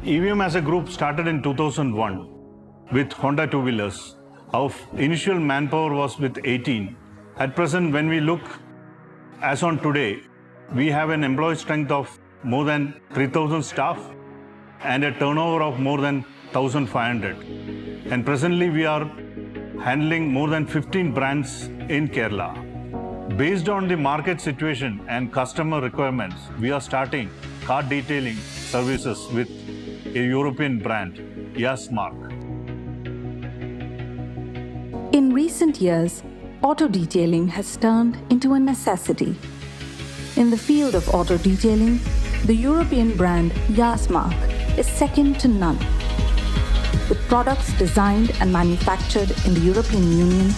EVM as a group started in 2001 with Honda two-wheelers. Our initial manpower was with 18. At present, when we look as on today, we have an employee strength of more than 3,000 staff and a turnover of more than 1,500. And presently, we are handling more than 15 brands in Kerala. Based on the market situation and customer requirements, we are starting car detailing services with a European brand, Yas mark. In recent years, auto detailing has turned into a necessity. In the field of auto detailing, the European brand Yas mark is second to none. With products designed and manufactured in the European Union,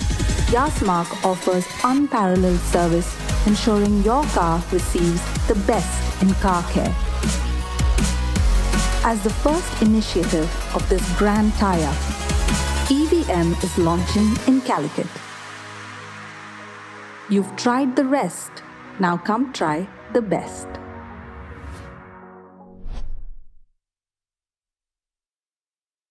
Yas mark offers unparalleled service, ensuring your car receives the best in car care. As the first initiative of this grand tie-up, EVM is launching in Calicut. You've tried the rest, now come try the best.